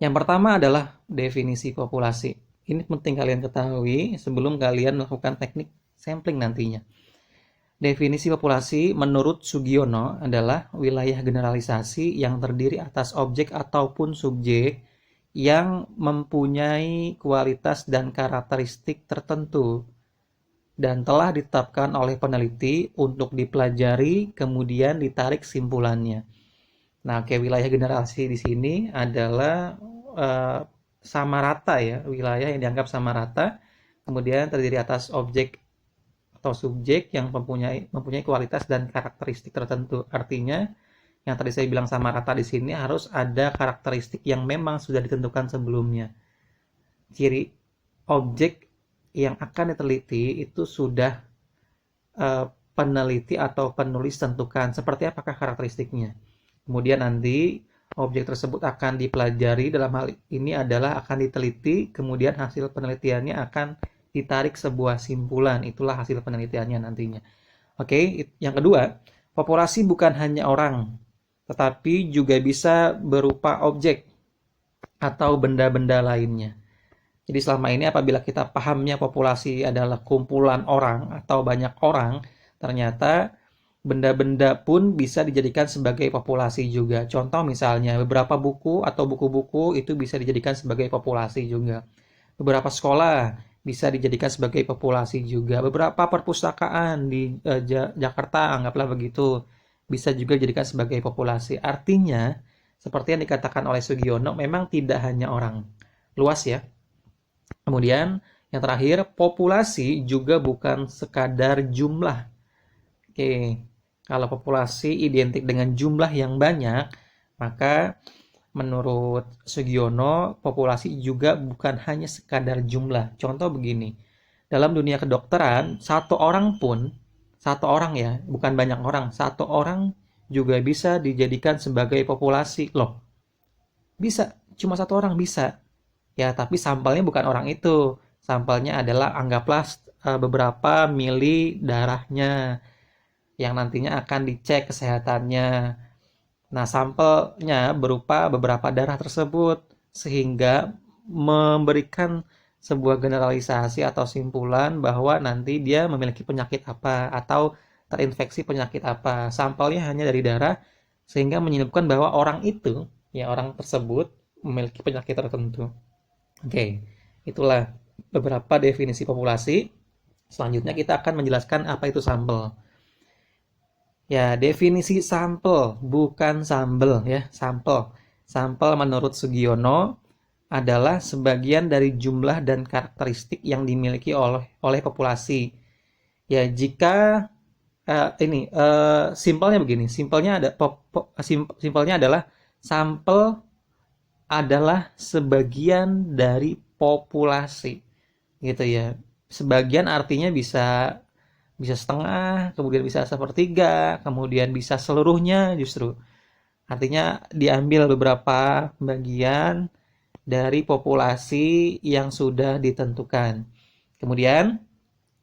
Yang pertama adalah definisi populasi. Ini penting kalian ketahui sebelum kalian melakukan teknik sampling nantinya. Definisi populasi menurut Sugiono adalah wilayah generalisasi yang terdiri atas objek ataupun subjek yang mempunyai kualitas dan karakteristik tertentu dan telah ditetapkan oleh peneliti untuk dipelajari kemudian ditarik simpulannya. Nah, kayak wilayah generasi di sini adalah eh, sama rata ya, wilayah yang dianggap sama rata, kemudian terdiri atas objek atau subjek yang mempunyai kualitas dan karakteristik tertentu. Artinya, yang tadi saya bilang sama rata di sini harus ada karakteristik yang memang sudah ditentukan sebelumnya. Ciri objek yang akan diteliti itu sudah eh, peneliti atau penulis tentukan seperti apakah karakteristiknya. Kemudian nanti objek tersebut akan dipelajari, dalam hal ini adalah akan diteliti, kemudian hasil penelitiannya akan ditarik sebuah simpulan. Itulah hasil penelitiannya nantinya. Oke, yang kedua, populasi bukan hanya orang, tetapi juga bisa berupa objek atau benda-benda lainnya. Jadi selama ini apabila kita pahamnya populasi adalah kumpulan orang atau banyak orang, ternyata benda-benda pun bisa dijadikan sebagai populasi juga. Contoh misalnya beberapa buku atau buku-buku itu bisa dijadikan sebagai populasi juga. Beberapa sekolah bisa dijadikan sebagai populasi juga. Beberapa perpustakaan di Jakarta, anggaplah begitu, bisa juga dijadikan sebagai populasi. Artinya, seperti yang dikatakan oleh Sugiono, memang tidak hanya orang. Luas ya. Kemudian, yang terakhir, populasi juga bukan sekadar jumlah. Oke, kalau populasi identik dengan jumlah yang banyak, maka menurut Sugiono, populasi juga bukan hanya sekadar jumlah. Contoh begini, dalam dunia kedokteran, satu orang ya, bukan banyak orang, satu orang juga bisa dijadikan sebagai populasi. Loh, bisa, cuma satu orang bisa. Ya, tapi sampelnya bukan orang itu. Sampelnya adalah anggaplah beberapa mili darahnya yang nantinya akan dicek kesehatannya. Nah, sampelnya berupa beberapa darah tersebut sehingga memberikan sebuah generalisasi atau simpulan bahwa nanti dia memiliki penyakit apa atau terinfeksi penyakit apa. Sampelnya hanya dari darah sehingga menyimpulkan bahwa orang itu, ya orang tersebut memiliki penyakit tertentu. Oke, itulah beberapa definisi populasi. Selanjutnya kita akan menjelaskan apa itu sampel. Ya, definisi sampel, bukan sambel ya, sampel. Sampel menurut Sugiono adalah sebagian dari jumlah dan karakteristik yang dimiliki oleh populasi. Ya, jika simpelnya begini, simpelnya adalah sampel adalah sebagian dari populasi gitu ya. Sebagian artinya bisa bisa setengah, kemudian bisa sepertiga, kemudian bisa seluruhnya justru. Artinya diambil beberapa bagian dari populasi yang sudah ditentukan. Kemudian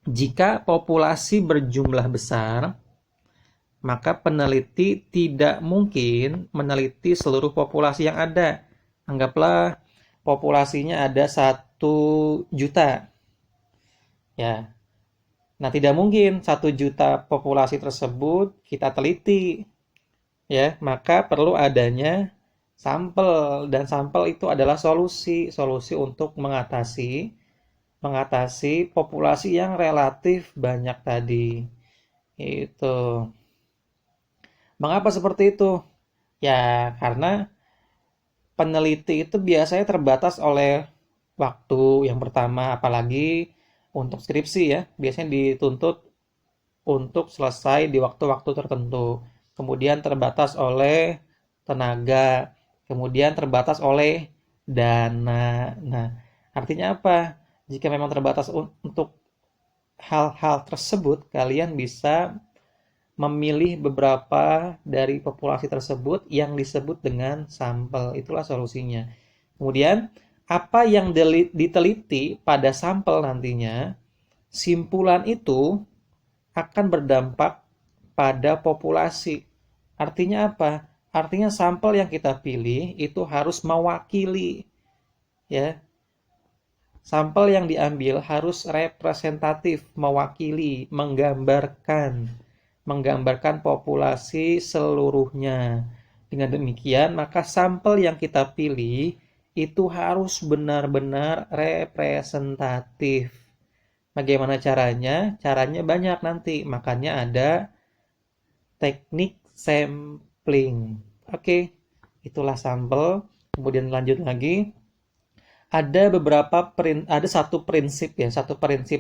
jika populasi berjumlah besar, maka peneliti tidak mungkin meneliti seluruh populasi yang ada. Anggaplah populasinya ada 1 juta. Ya. Nah, tidak mungkin 1 juta populasi tersebut kita teliti. Ya, maka perlu adanya sampel dan sampel itu adalah solusi untuk mengatasi populasi yang relatif banyak tadi. Itu. Mengapa seperti itu? Ya, karena peneliti itu biasanya terbatas oleh waktu yang pertama, apalagi untuk skripsi ya, biasanya dituntut untuk selesai di waktu-waktu tertentu. Kemudian terbatas oleh tenaga, kemudian terbatas oleh dana. Nah, artinya apa? Jika memang terbatas untuk hal-hal tersebut, kalian bisa memilih beberapa dari populasi tersebut yang disebut dengan sampel. Itulah solusinya. Kemudian, apa yang diteliti pada sampel nantinya, simpulan itu akan berdampak pada populasi. Artinya apa? Artinya sampel yang kita pilih itu harus mewakili ya. Sampel yang diambil harus representatif, mewakili, menggambarkan populasi seluruhnya. Dengan demikian, maka sampel yang kita pilih itu harus benar-benar representatif. Bagaimana caranya? Caranya banyak nanti, makanya ada teknik sampling. Oke, itulah sampel. Kemudian lanjut lagi. Ada satu prinsip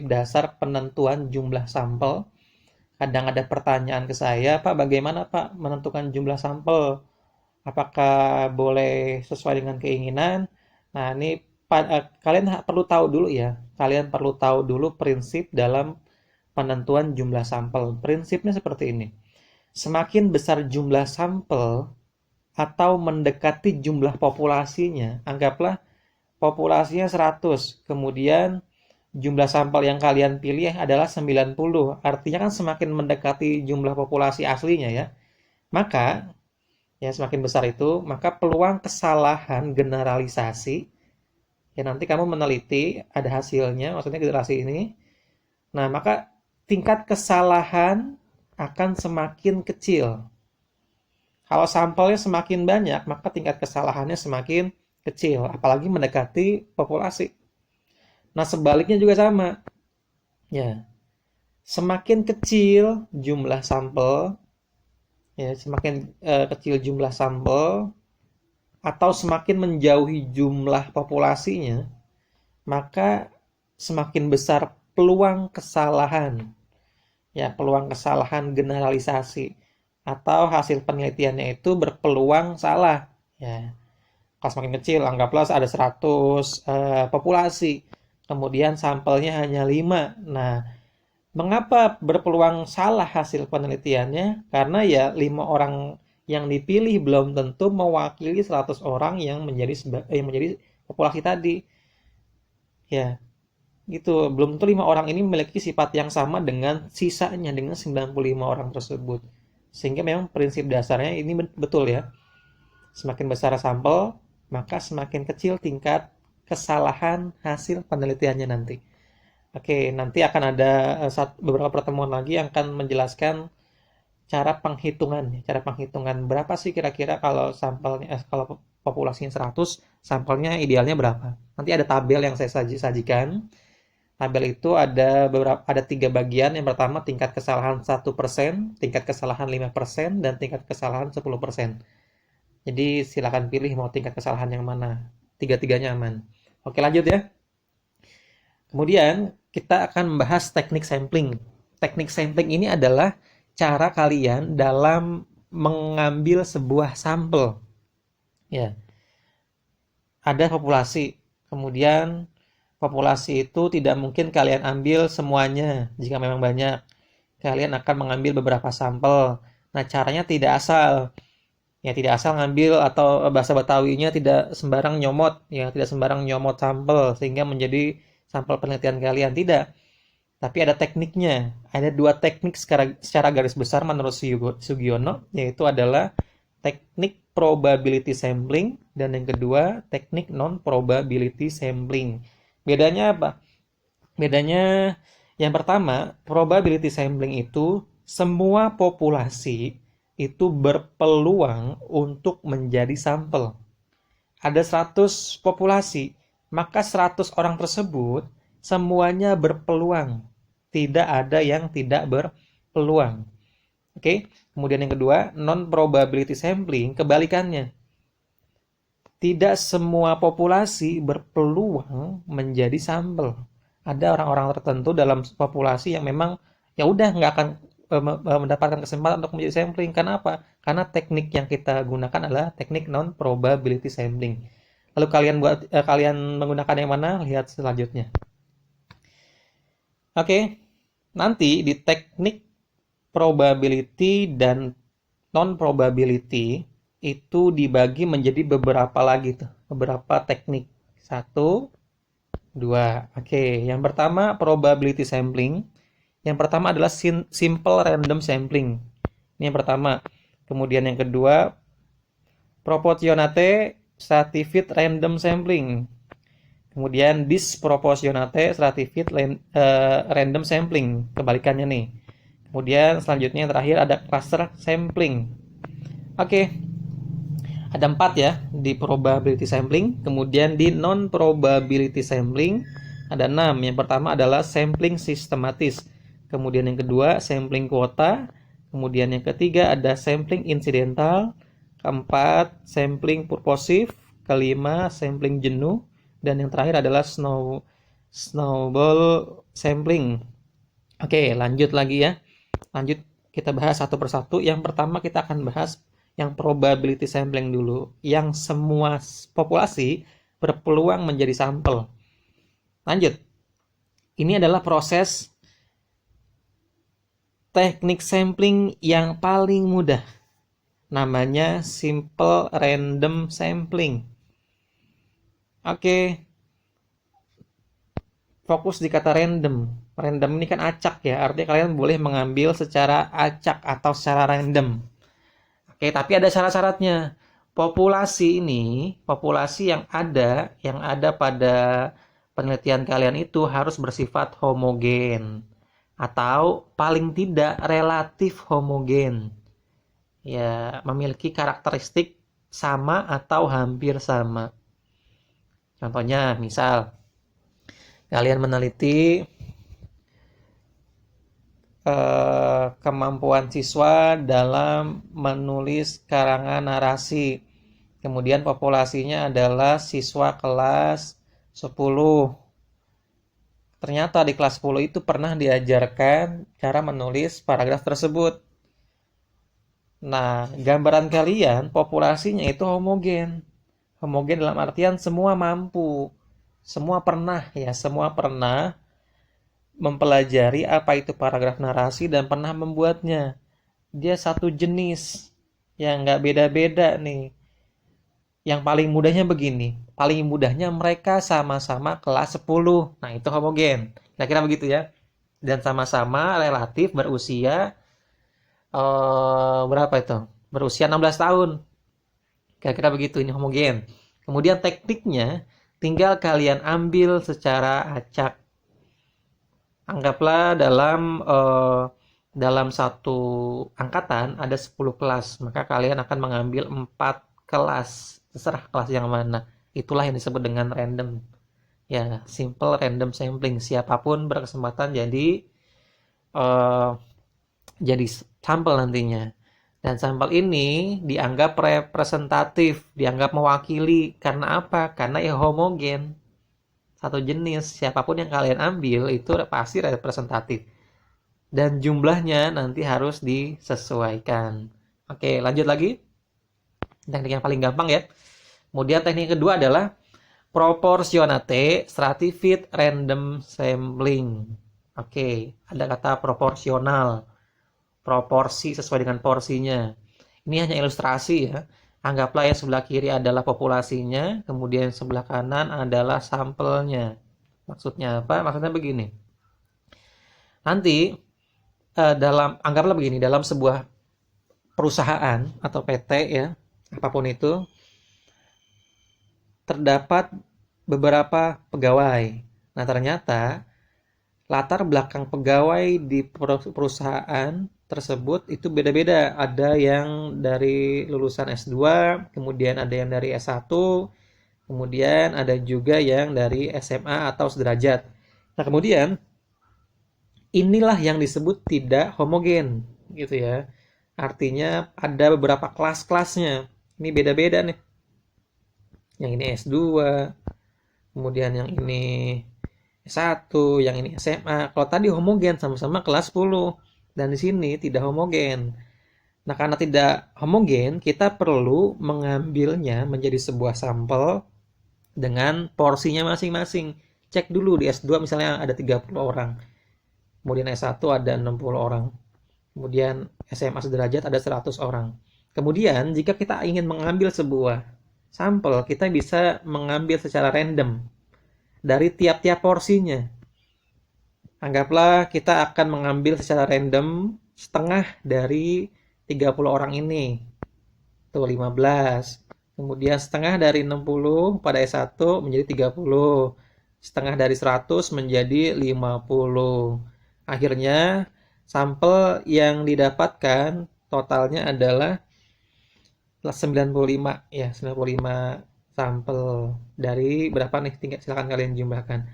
dasar penentuan jumlah sampel. Kadang ada pertanyaan ke saya, Pak, bagaimana Pak menentukan jumlah sampel? Apakah boleh sesuai dengan keinginan? Nah, ini kalian perlu tahu dulu ya. Kalian perlu tahu dulu prinsip dalam penentuan jumlah sampel. Prinsipnya seperti ini. Semakin besar jumlah sampel atau mendekati jumlah populasinya, anggaplah populasinya 100, kemudian jumlah sampel yang kalian pilih adalah 90. Artinya kan semakin mendekati jumlah populasi aslinya ya. Maka ya semakin besar itu, maka peluang kesalahan generalisasi ya nanti kamu meneliti ada hasilnya, maksudnya generasi ini. Nah, maka tingkat kesalahan akan semakin kecil. Kalau sampelnya semakin banyak, maka tingkat kesalahannya semakin kecil, apalagi mendekati populasi. Nah, sebaliknya juga sama. Ya, semakin kecil jumlah sampel, ya, semakin kecil jumlah sampel atau semakin menjauhi jumlah populasinya, maka semakin besar peluang kesalahan. Ya, peluang kesalahan generalisasi atau hasil penelitiannya itu berpeluang salah. Ya, kalau semakin kecil, anggaplah ada 100 populasi, kemudian sampelnya hanya 5. Nah, mengapa berpeluang salah hasil penelitiannya? Karena ya 5 orang yang dipilih belum tentu mewakili 100 orang yang menjadi populasi tadi. Ya, gitu. Belum tentu 5 orang ini memiliki sifat yang sama dengan sisanya, dengan 95 orang tersebut. Sehingga memang prinsip dasarnya ini betul ya. Semakin besar sampel, maka semakin kecil tingkat kesalahan hasil penelitiannya nanti. Oke, nanti akan ada beberapa pertemuan lagi yang akan menjelaskan cara penghitungan. Cara penghitungan berapa sih kira-kira kalau sampelnya, kalau populasinya 100, sampelnya idealnya berapa. Nanti ada tabel yang saya sajikan. Tabel itu ada 3 bagian. Yang pertama tingkat kesalahan 1%, tingkat kesalahan 5%, dan tingkat kesalahan 10%. Jadi silakan pilih mau tingkat kesalahan yang mana. Tiga-tiganya aman. Oke, lanjut ya. Kemudian kita akan membahas teknik sampling. Teknik sampling ini adalah cara kalian dalam mengambil sebuah sampel. Ya. Ada populasi. Kemudian populasi itu tidak mungkin kalian ambil semuanya jika memang banyak. Kalian akan mengambil beberapa sampel. Nah, caranya tidak asal. Ya, tidak asal ngambil atau bahasa Betawinya tidak sembarang nyomot, ya, tidak sembarang nyomot sampel sehingga menjadi sampel penelitian kalian, tidak. Tapi ada tekniknya. Ada 2 teknik secara garis besar menurut Sugiono, yaitu adalah teknik probability sampling dan yang kedua teknik non probability sampling. Bedanya apa? Bedanya yang pertama, probability sampling itu semua populasi itu berpeluang untuk menjadi sampel. Ada 100 populasi, maka 100 orang tersebut semuanya berpeluang. Tidak ada yang tidak berpeluang. Oke, kemudian yang kedua, non-probability sampling, kebalikannya. Tidak semua populasi berpeluang menjadi sampel. Ada orang-orang tertentu dalam populasi yang memang ya udah nggak akan mendapatkan kesempatan untuk menjadi sampling. Karena apa? Karena teknik yang kita gunakan adalah teknik non probability sampling. Lalu kalian menggunakan yang mana? Lihat selanjutnya. Oke. Nanti di teknik probability dan non probability itu dibagi menjadi beberapa lagi tuh, beberapa teknik. 1, 2. Oke, yang pertama probability sampling. Yang pertama adalah simple random sampling. Ini yang pertama. Kemudian yang kedua, proportionate stratified random sampling. Kemudian disproportionate stratified random sampling, kebalikannya nih. Kemudian selanjutnya yang terakhir ada cluster sampling. Oke, ada 4 ya di probability sampling. Kemudian di non probability sampling ada 6. Yang pertama adalah sampling sistematis. Kemudian yang kedua sampling kuota. Kemudian yang ketiga ada sampling insidental. Keempat sampling purposive. Kelima sampling jenuh. Dan yang terakhir adalah snowball sampling. Oke, lanjut lagi ya. Lanjut kita bahas satu persatu. Yang pertama kita akan bahas yang probability sampling dulu, yang semua populasi berpeluang menjadi sampel. Lanjut. Ini adalah proses teknik sampling yang paling mudah. Namanya simple random sampling. Oke. Fokus di kata random. Random ini kan acak ya, artinya kalian boleh mengambil secara acak atau secara random. Oke, tapi ada syarat-syaratnya. Populasi ini, populasi yang ada pada penelitian kalian itu harus bersifat homogen atau paling tidak relatif homogen. Ya, memiliki karakteristik sama atau hampir sama. Contohnya, misal kalian meneliti kemampuan siswa dalam menulis karangan narasi. Kemudian populasinya adalah siswa kelas 10. Ternyata di kelas 10 itu pernah diajarkan cara menulis paragraf tersebut. Nah, gambaran kalian populasinya itu homogen. Homogen dalam artian semua mampu. Semua pernah mempelajari apa itu paragraf narasi dan pernah membuatnya. Dia satu jenis yang nggak beda-beda nih. Yang paling mudahnya begini. Paling mudahnya mereka sama-sama kelas 10. Nah, itu homogen. Kira-kira begitu ya. Dan sama-sama relatif berusia berapa itu? Berusia 16 tahun. Kira-kira begitu, ini homogen. Kemudian tekniknya tinggal kalian ambil secara acak. Anggaplah dalam satu angkatan ada 10 kelas, maka kalian akan mengambil 4 kelas, terserah kelas yang mana. Itulah yang disebut dengan random. Ya, simple random sampling. Siapapun berkesempatan jadi sampel nantinya. Dan sampel ini dianggap representatif, dianggap mewakili. Karena apa? Karena ya homogen. Satu jenis, siapapun yang kalian ambil itu pasti representatif. Dan jumlahnya nanti harus disesuaikan. Oke, lanjut lagi. Teknik yang paling gampang ya. Kemudian teknik kedua adalah proportionate stratified random sampling. Oke, ada kata proporsional. Proporsi sesuai dengan porsinya. Ini hanya ilustrasi ya. Anggaplah yang sebelah kiri adalah populasinya, kemudian yang sebelah kanan adalah sampelnya. Maksudnya apa? Maksudnya begini. Nanti anggaplah begini, dalam sebuah perusahaan atau PT ya, apapun itu, terdapat beberapa pegawai. Nah, ternyata latar belakang pegawai di perusahaan tersebut itu beda-beda. Ada yang dari lulusan S2, kemudian ada yang dari S1, kemudian ada juga yang dari SMA atau sederajat. Nah, kemudian inilah yang disebut tidak homogen, gitu ya. Artinya ada beberapa kelas-kelasnya. Ini beda-beda nih. Yang ini S2, kemudian yang ini S1, yang ini SMA. Kalau tadi homogen sama-sama kelas 10. Dan di sini tidak homogen. Nah, karena tidak homogen, kita perlu mengambilnya menjadi sebuah sampel dengan porsinya masing-masing. Cek dulu di S2 misalnya ada 30 orang. Kemudian S1 ada 60 orang. Kemudian SMA sederajat ada 100 orang. Kemudian jika kita ingin mengambil sebuah sampel, kita bisa mengambil secara random dari tiap-tiap porsinya. Anggaplah kita akan mengambil secara random setengah dari 30 orang ini. Tuh 15. Kemudian setengah dari 60 pada S1 menjadi 30. Setengah dari 100 menjadi 50. Akhirnya sampel yang didapatkan totalnya adalah 95 ya, 95 sampel dari berapa nih? Silakan kalian jumlahkan.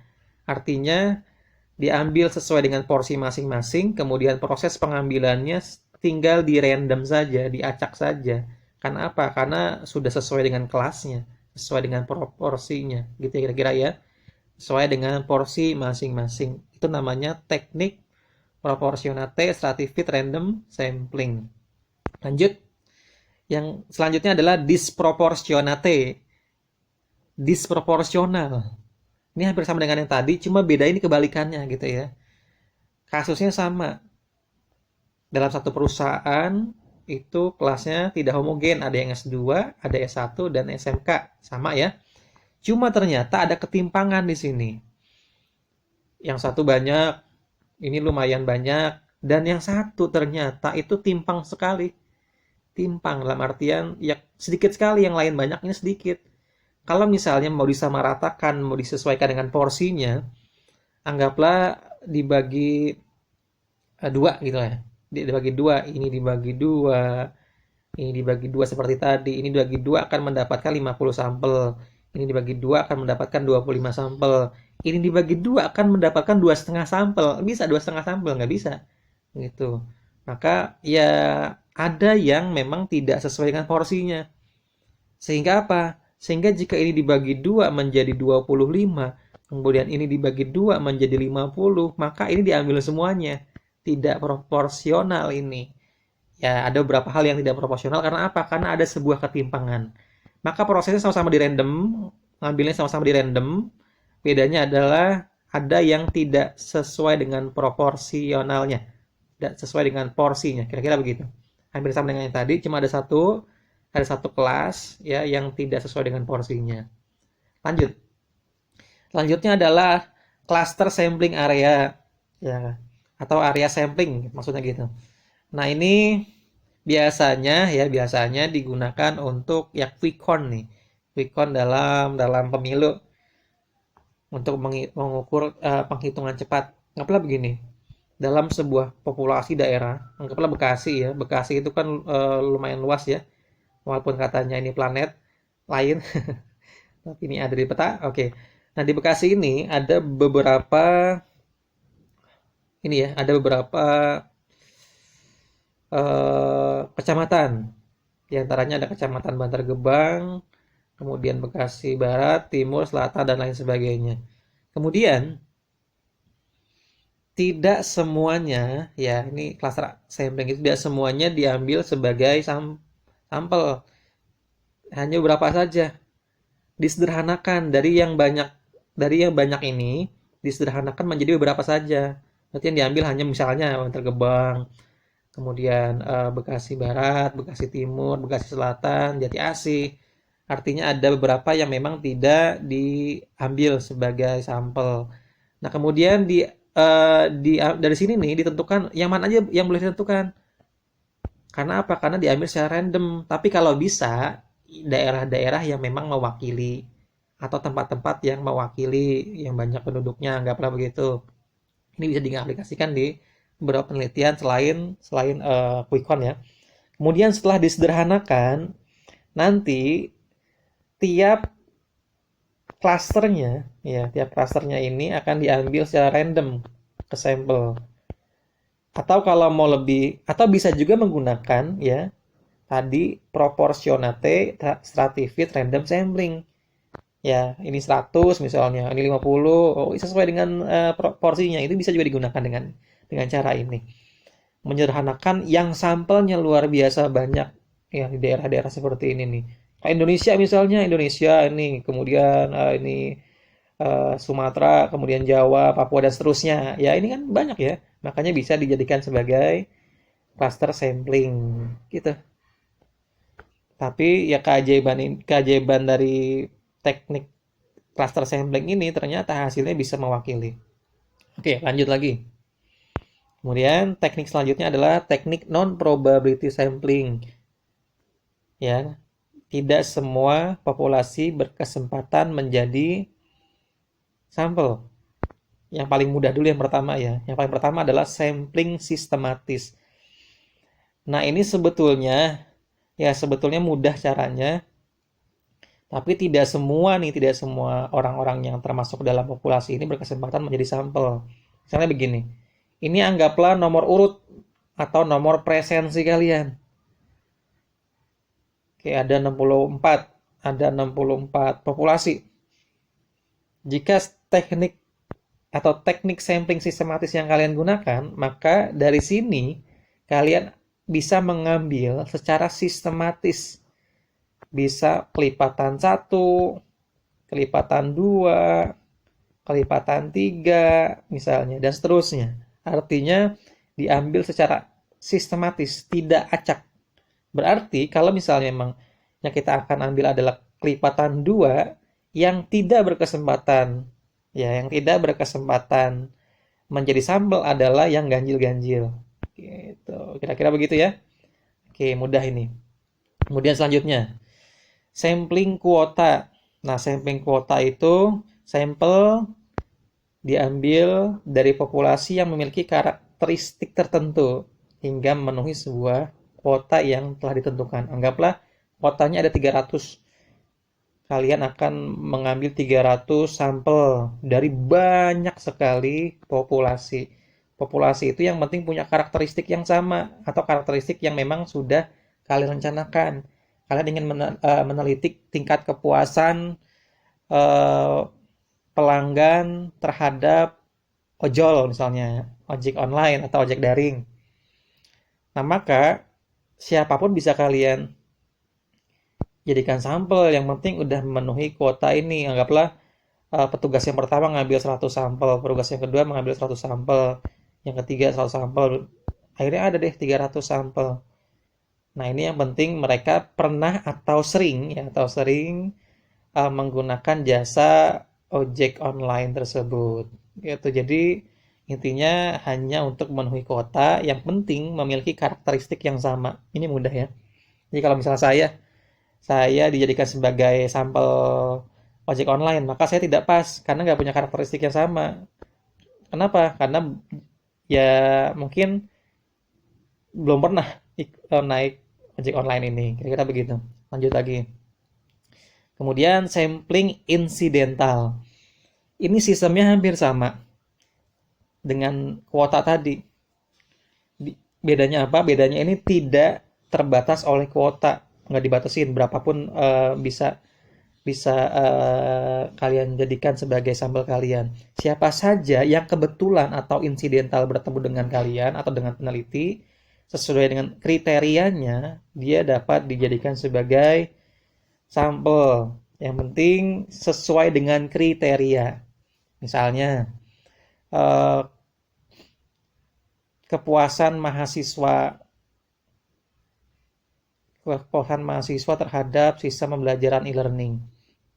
Artinya diambil sesuai dengan porsi masing-masing, kemudian proses pengambilannya tinggal di random saja, diacak saja. Karena apa? Karena sudah sesuai dengan kelasnya, sesuai dengan proporsinya, gitu ya kira-kira ya. Sesuai dengan porsi masing-masing. Itu namanya teknik proportionate stratified random sampling. Lanjut. Yang selanjutnya adalah disproportionate. Disproporsional. Ini hampir sama dengan yang tadi, cuma beda ini kebalikannya gitu ya. Kasusnya sama. Dalam satu perusahaan itu kelasnya tidak homogen, ada yang S2, ada S1 dan SMK, sama ya. Cuma ternyata ada ketimpangan di sini. Yang satu banyak, ini lumayan banyak, dan yang satu ternyata itu timpang sekali. Timpang dalam artian ya sedikit sekali, yang lain banyak, ini sedikit. Kalau misalnya mau disamaratakan, mau disesuaikan dengan porsinya, anggaplah dibagi dua gitu ya. Dibagi dua, ini dibagi dua, ini dibagi dua seperti tadi. Ini dibagi dua akan mendapatkan 50 sampel. Ini dibagi dua akan mendapatkan 25 sampel. Ini dibagi dua akan mendapatkan 2,5 sampel. Bisa 2,5 sampel? Nggak bisa. Gitu. Maka ya ada yang memang tidak sesuai dengan porsinya. Sehingga apa? Sehingga jika ini dibagi dua menjadi 25, kemudian ini dibagi dua menjadi 50, maka ini diambil semuanya. Tidak proporsional ini. Ya, ada beberapa hal yang tidak proporsional karena apa? Karena ada sebuah ketimpangan. Maka prosesnya sama-sama di random, ngambilnya sama-sama di random. Bedanya adalah ada yang tidak sesuai dengan proporsionalnya, tidak sesuai dengan porsinya. Kira-kira begitu. Hampir sama dengan yang tadi, cuma ada satu kelas ya yang tidak sesuai dengan porsinya. Lanjut. Selanjutnya adalah cluster sampling area ya, atau area sampling maksudnya gitu. Nah, ini biasanya digunakan untuk ya quick count nih. Quick count dalam pemilu untuk mengukur penghitungan cepat. Anggaplah begini. Dalam sebuah populasi daerah, anggaplah Bekasi ya. Bekasi itu kan lumayan luas ya. Walaupun katanya ini planet lain, tapi ini ada di peta. Oke. Nah, di Bekasi ini ada beberapa kecamatan. Di antaranya ada Kecamatan Bantar Gebang, kemudian Bekasi Barat, Timur, Selatan, dan lain sebagainya. Kemudian, tidak semuanya, ya ini cluster sampling itu tidak semuanya diambil sebagai sampel. Hanya beberapa saja. Disederhanakan dari yang banyak ini, disederhanakan menjadi beberapa saja. Berarti yang diambil hanya misalnya Bantar Gebang, kemudian Bekasi Barat, Bekasi Timur, Bekasi Selatan, Jati Asih. Artinya ada beberapa yang memang tidak diambil sebagai sampel. Nah, kemudian dari sini nih ditentukan yang mana aja yang boleh ditentukan. Karena apa? Karena diambil secara random. Tapi kalau bisa daerah-daerah yang memang mewakili atau tempat-tempat yang mewakili yang banyak penduduknya, anggaplah begitu. Ini bisa diaplikasikan di beberapa penelitian selain quick count ya. Kemudian setelah disederhanakan, nanti tiap klasternya ini akan diambil secara random ke sampel. Atau bisa juga menggunakan ya tadi proportionate stratified random sampling. Ya, ini 100 misalnya, ini 50, sesuai dengan porsinya. Itu bisa juga digunakan dengan cara ini. Menyederhanakan yang sampelnya luar biasa banyak ya di daerah-daerah seperti ini nih. Kayak Indonesia ini, kemudian ini Sumatera, kemudian Jawa, Papua dan seterusnya. Ya, ini kan banyak ya. Makanya bisa dijadikan sebagai cluster sampling gitu. Tapi ya keajaiban dari teknik cluster sampling ini ternyata hasilnya bisa mewakili. Oke, lanjut lagi. Kemudian teknik selanjutnya adalah teknik non probability sampling. Ya. tidak semua populasi berkesempatan menjadi sampel. Yang paling mudah dulu yang pertama ya. Yang paling pertama adalah sampling sistematis. Nah, ini sebetulnya mudah caranya, tapi tidak semua orang-orang yang termasuk dalam populasi ini berkesempatan menjadi sampel. Misalnya begini, ini anggaplah nomor urut atau nomor presensi kalian. Oke, ada 64 populasi. Jika teknik sampling sistematis yang kalian gunakan, maka dari sini kalian bisa mengambil secara sistematis. Bisa kelipatan 1, kelipatan 2, kelipatan 3, misalnya, dan seterusnya. Artinya diambil secara sistematis, tidak acak. Berarti kalau misalnya memang yang kita akan ambil adalah kelipatan 2 yang tidak berkesempatan, yang tidak berkesempatan menjadi sampel adalah yang ganjil-ganjil. Gitu. Kira-kira begitu ya. Oke, mudah ini. Kemudian selanjutnya, sampling kuota. Nah, sampling kuota itu sampel diambil dari populasi yang memiliki karakteristik tertentu hingga memenuhi sebuah kuota yang telah ditentukan. Anggaplah kuotanya ada 300. Kalian akan mengambil 300 sampel dari banyak sekali populasi. Populasi itu yang penting punya karakteristik yang sama atau karakteristik yang memang sudah kalian rencanakan. Kalian ingin meneliti tingkat kepuasan pelanggan terhadap ojol misalnya, ojek online atau ojek daring. Nah, maka siapapun bisa kalian jadikan sampel, yang penting udah memenuhi kuota ini. Anggaplah petugas yang pertama ngambil 100 sampel, petugas yang kedua mengambil 100 sampel, yang ketiga 100 sampel. Akhirnya ada deh 300 sampel. Nah, ini yang penting mereka pernah atau sering menggunakan jasa ojek online tersebut. Gitu. Jadi intinya hanya untuk memenuhi kuota, yang penting memiliki karakteristik yang sama. Ini mudah ya. Jadi kalau misalnya saya dijadikan sebagai sampel ojek online, maka saya tidak pas karena nggak punya karakteristik yang sama. Kenapa? Karena ya mungkin belum pernah naik ojek online ini. Kira-kira begitu. Lanjut lagi. Kemudian sampling insidental. Ini sistemnya hampir sama dengan kuota tadi. Bedanya apa? Bedanya ini tidak terbatas oleh kuota, nggak dibatasin berapapun bisa kalian jadikan sebagai sampel kalian. Siapa saja yang kebetulan atau insidental bertemu dengan kalian atau dengan peneliti sesuai dengan kriterianya, dia dapat dijadikan sebagai sampel. Yang penting sesuai dengan kriteria. Misalnya kepuasan mahasiswa terhadap sistem pembelajaran e-learning.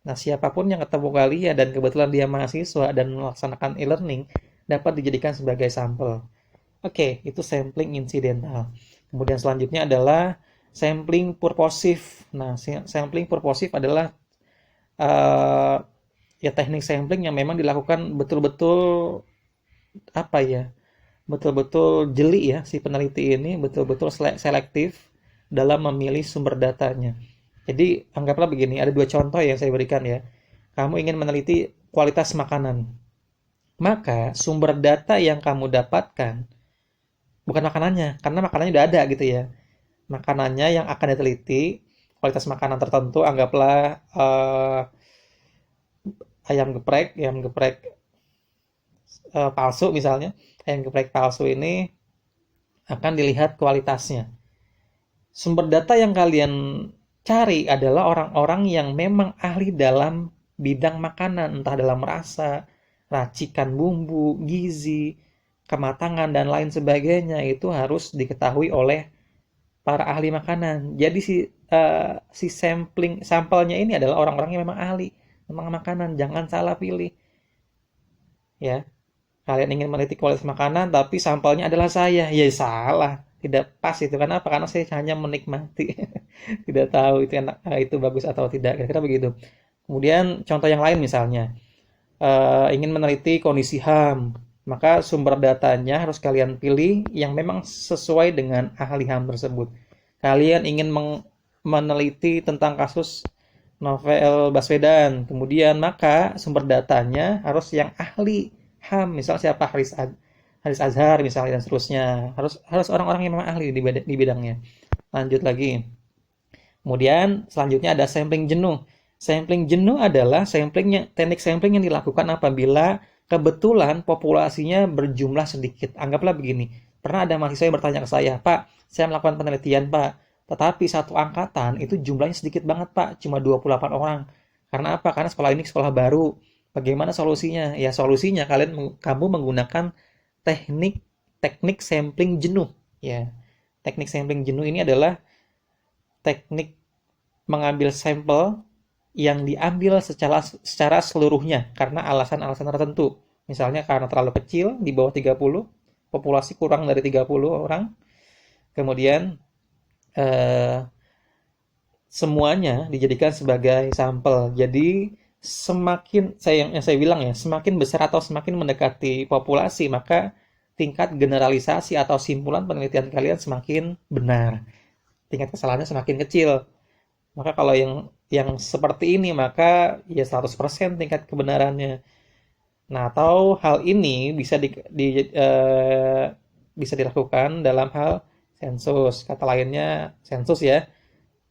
Nah, siapapun yang ketemu kalian dan kebetulan dia mahasiswa dan melaksanakan e-learning dapat dijadikan sebagai sampel. Oke, itu sampling insidental. Kemudian selanjutnya adalah sampling purposive. Nah, sampling purposive adalah ya teknik sampling yang memang dilakukan betul-betul betul-betul jeli ya, si peneliti ini betul-betul selektif dalam memilih sumber datanya. Jadi anggaplah begini, ada 2 contoh yang saya berikan ya. Kamu ingin meneliti kualitas makanan, maka sumber data yang kamu dapatkan bukan makanannya, karena makanannya udah ada gitu ya. Makanannya yang akan diteliti, kualitas makanan tertentu, anggaplah ayam geprek palsu misalnya. Ayam geprek palsu ini akan dilihat kualitasnya. Sumber data yang kalian cari adalah orang-orang yang memang ahli dalam bidang makanan, entah dalam rasa, racikan bumbu, gizi, kematangan, dan lain sebagainya. Itu harus diketahui oleh para ahli makanan. Jadi si sampelnya ini adalah orang-orang yang memang ahli tentang makanan. Jangan salah pilih. Ya. Kalian ingin meneliti kualitas makanan tapi sampelnya adalah saya. Ya salah. tidak pas itu. Karena apa? Karena saya hanya menikmati, tidak tahu itu enak, itu bagus atau tidak. Kira-kira begitu. Kemudian contoh yang lain misalnya, ingin meneliti kondisi HAM, maka sumber datanya harus kalian pilih yang memang sesuai dengan ahli HAM tersebut. Kalian ingin meneliti tentang kasus Novel Baswedan, kemudian maka sumber datanya harus yang ahli HAM, misal siapa, Haris Azhar misalnya, dan seterusnya. Harus harus orang-orang yang memang ahli di bidangnya. Lanjut lagi. Kemudian selanjutnya ada sampling jenuh. Sampling jenuh adalah teknik sampling yang dilakukan apabila kebetulan populasinya berjumlah sedikit. Anggaplah begini, pernah ada mahasiswa yang bertanya ke saya, Pak, saya melakukan penelitian, Pak, tetapi satu angkatan itu jumlahnya sedikit banget, Pak, cuma 28 orang. Karena apa? Karena sekolah ini sekolah baru. Bagaimana solusinya? Ya solusinya kamu menggunakan teknik teknik sampling jenuh. Ya, teknik sampling jenuh ini adalah teknik mengambil sampel yang diambil secara seluruhnya karena alasan-alasan tertentu. Misalnya karena terlalu kecil, di bawah 30, populasi kurang dari 30 orang. Kemudian semuanya dijadikan sebagai sampel. Jadi semakin yang saya bilang ya, semakin besar atau semakin mendekati populasi, maka tingkat generalisasi atau simpulan penelitian kalian semakin benar. Tingkat kesalahannya semakin kecil. Maka kalau yang seperti ini, maka ya 100% tingkat kebenarannya. Nah, atau hal ini bisa dilakukan dalam hal sensus. Kata lainnya sensus ya.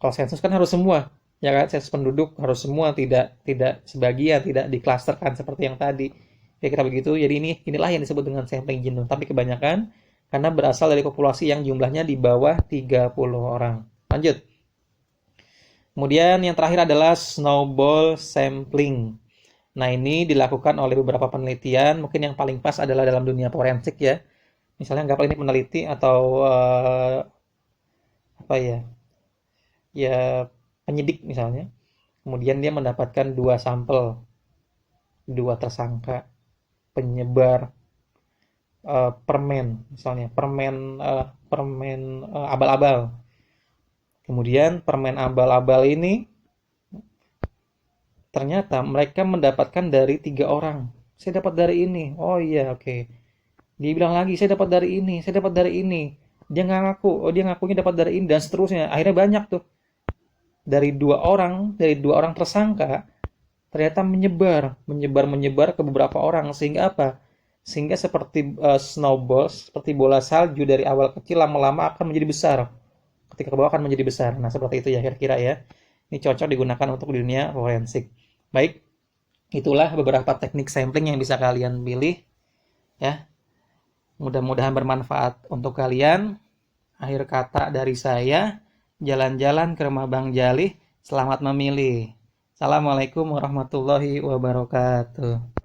Kalau sensus kan harus semua, ya kan? Sensus penduduk harus semua, tidak sebagian, tidak diklasterkan seperti yang tadi. Ya kira begitu. Jadi inilah yang disebut dengan sampling jenuh. Tapi kebanyakan karena berasal dari populasi yang jumlahnya di bawah 30 orang. Lanjut. Kemudian yang terakhir adalah snowball sampling. Nah, ini dilakukan oleh beberapa penelitian. Mungkin yang paling pas adalah dalam dunia forensik ya. Misalnya anggaplah ini peneliti atau apa ya? Ya penyidik misalnya. Kemudian dia mendapatkan dua sampel, dua tersangka penyebar permen, misalnya permen abal-abal. Kemudian permen abal-abal ini ternyata mereka mendapatkan dari 3 orang. Saya dapat dari ini. Oh iya, oke. Dia bilang lagi, saya dapat dari ini, saya dapat dari ini. Dia nggak ngaku, oh dia ngakunya dapat dari ini, dan seterusnya. Akhirnya banyak tuh. Dari dua orang tersangka, ternyata menyebar ke beberapa orang. Sehingga apa? Sehingga seperti snowball, seperti bola salju, dari awal kecil lama-lama akan menjadi besar. Ketika ke bawah akan menjadi besar. Nah, seperti itu ya kira-kira ya. Ini cocok digunakan untuk dunia forensik. Baik, itulah beberapa teknik sampling yang bisa kalian pilih ya. Mudah-mudahan bermanfaat untuk kalian. Akhir kata dari saya, jalan-jalan ke rumah Bang Jalih, selamat memilih. Assalamualaikum warahmatullahi wabarakatuh.